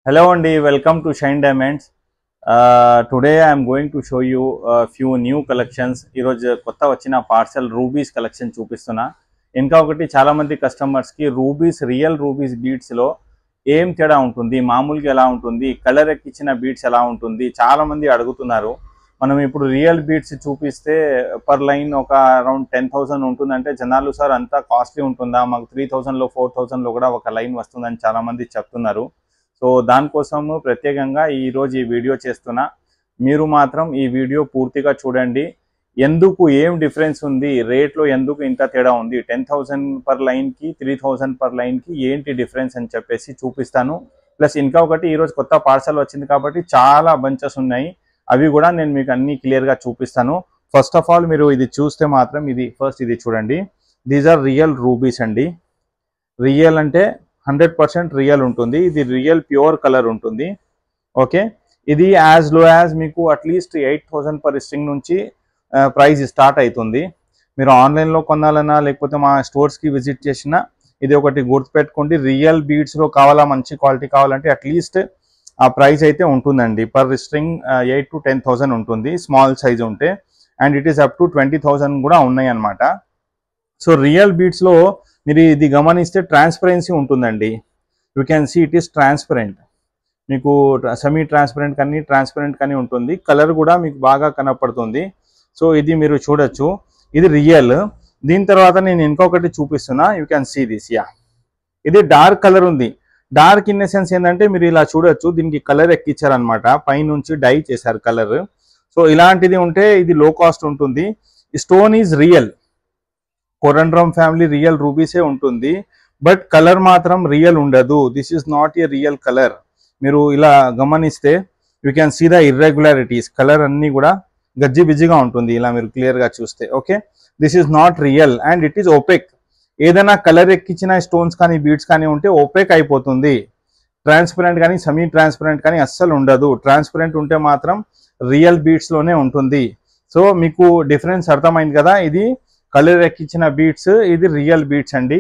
Hello and welcome to Shine Diamonds. Today I am going to show you a few new collections. ఈ రోజు కొత్త వచ్చిన parcel rubies collection చూపిస్తున్నా. ఇంకా ఒకటి చాలా మంది కస్టమర్స్ కి రూబీస్ రియల్ రూబీస్ బీడ్స్ లో ఏం తేడా ఉంటుంది, మామూలుగా ఎలా ఉంటుంది, కలర్ ఎక్కించిన బీడ్స్ ఎలా ఉంటుంది చాలా మంది అడుగుతున్నారు. మనం ఇప్పుడు రియల్ బీడ్స్ చూపిస్తే పర్ లైన్ ఒక అరౌండ్ 10,000 ఉంటుందంటే జనాలు సార్ అంతా కాస్ట్లీ ఉంటుందా, మాకు 3,000 లో 4,000 లో కూడా ఒక లైన్ వస్తుందని చాలా మంది చెప్తున్నారు. సో దానికోసము ప్రత్యేకంగా ఈరోజు ఈ వీడియో చేస్తున్నా. మీరు మాత్రం ఈ వీడియో పూర్తిగా చూడండి. ఎందుకు ఏం డిఫరెన్స్ ఉంది, రేట్లో ఎందుకు ఇంత తేడా ఉంది, 10,000 పర్ లైన్కి 3,000 పర్ లైన్కి ఏంటి డిఫరెన్స్ అని చెప్పేసి చూపిస్తాను. ప్లస్ ఇంకా ఒకటి ఈరోజు కొత్త పార్సల్ వచ్చింది కాబట్టి చాలా బంచెస్ ఉన్నాయి, అవి కూడా నేను మీకు అన్ని క్లియర్గా చూపిస్తాను. ఫస్ట్ ఆఫ్ ఆల్ మీరు ఇది చూస్తే మాత్రం ఇది చూడండి. దీస్ ఆర్ రియల్ రూబీస్ అండి. రియల్ అంటే 100% రియల్ ఉంటుంది. ఇది రియల్ ప్యూర్ కలర్ ఉంటుంది. ఓకే, ఇది యాజ్ లో యాజ్ మీకు అట్లీస్ట్ 8,000 పర్ స్ట్రింగ్ నుంచి ప్రైస్ స్టార్ట్ అవుతుంది. మీరు ఆన్లైన్లో కొనాలన్నా లేకపోతే మా స్టోర్స్కి విజిట్ చేసినా ఇది ఒకటి గుర్తుపెట్టుకోండి. రియల్ బీడ్స్లో కావాలా, మంచి క్వాలిటీ కావాలంటే అట్లీస్ట్ ఆ ప్రైస్ అయితే ఉంటుందండి. పర్ స్ట్రింగ్ 8,000 to 10,000 ఉంటుంది స్మాల్ సైజ్ ఉంటే, and it is up to 20,000 కూడా ఉన్నాయి అన్నమాట. సో రియల్ బీడ్స్లో మీరు ఇది గమనిస్తే ట్రాన్స్పరెన్సీ ఉంటుందండి. You can see it is transparent. మీకు సెమీ ట్రాన్స్పరెంట్ కానీ ఉంటుంది. కలర్ కూడా మీకు బాగా కనపడుతుంది. సో ఇది మీరు చూడొచ్చు, ఇది రియల్. దీని తర్వాత నేను ఇంకొకటి చూపిస్తున్నా. You can see this. ఇది డార్క్ కలర్ ఉంది. డార్క్ ఇన్ ద సెన్స్ ఏంటంటే మీరు ఇలా చూడొచ్చు, దీనికి కలర్ ఎక్కించారనమాట, పైనుంచి డై చేశారు కలర్. సో ఇలాంటిది ఉంటే ఇది లో కాస్ట్ ఉంటుంది. Stone is real, corundum family real రూబీసే ఉంటుంది, బట్ కలర్ మాత్రం రియల్ ఉండదు. This is not a real colour. మీరు ఇలా గమనిస్తే you can see the irregularities. Colour అన్నీ కూడా గజ్జి బిజ్జిగా ఉంటుంది ఇలా మీరు క్లియర్గా చూస్తే. Okay, this is not real and it is opaque. ఏదైనా కలర్ ఎక్కించిన స్టోన్స్ కానీ బీడ్స్ కానీ ఉంటే ఓపెక్ అయిపోతుంది. ట్రాన్స్పరెంట్ కానీ సెమీ ట్రాన్స్పరెంట్ కానీ అస్సలు ఉండదు. ట్రాన్స్పరెంట్ ఉంటే మాత్రం రియల్ బీడ్స్లోనే ఉంటుంది. సో మీకు డిఫరెన్స్ అర్థమైంది కదా. ఇది కలర్ ఎక్కించిన బీడ్స్, ఇది రియల్ బీడ్స్ అండి.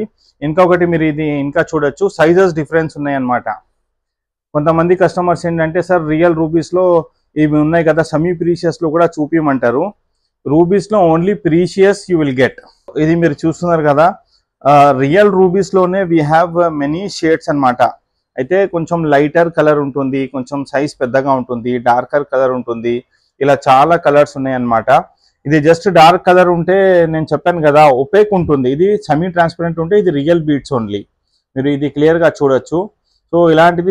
ఇంకొకటి మీరు ఇది ఇంకా చూడొచ్చు, సైజెస్ డిఫరెన్స్ ఉన్నాయన్నమాట. కొంతమంది కస్టమర్స్ ఏంటంటే సార్ రియల్ రూబీస్లో ఇవి ఉన్నాయి కదా, సెమీ ప్రీషియస్లో కూడా చూపించమంటారు. రూబీస్లో only precious you will get. ఇది మీరు చూస్తున్నారు కదా, రియల్ రూబీస్లోనే వీ హ్యావ్ మెనీ షేడ్స్ అన్నమాట. అయితే కొంచెం లైటర్ కలర్ ఉంటుంది, కొంచెం సైజ్ పెద్దగా ఉంటుంది, డార్కర్ కలర్ ఉంటుంది, ఇలా చాలా కలర్స్ ఉన్నాయన్నమాట. ఇది జస్ట్ డార్క్ కలర్ ఉంటే నేను చెప్పాను కదా ఒపేక్ ఉంటుంది. ఇది సెమీ ట్రాన్స్పరెంట్ ఉంటే ఇది రియల్ బీడ్స్ ఓన్లీ. మీరు ఇది క్లియర్గా చూడొచ్చు. సో ఇలాంటిది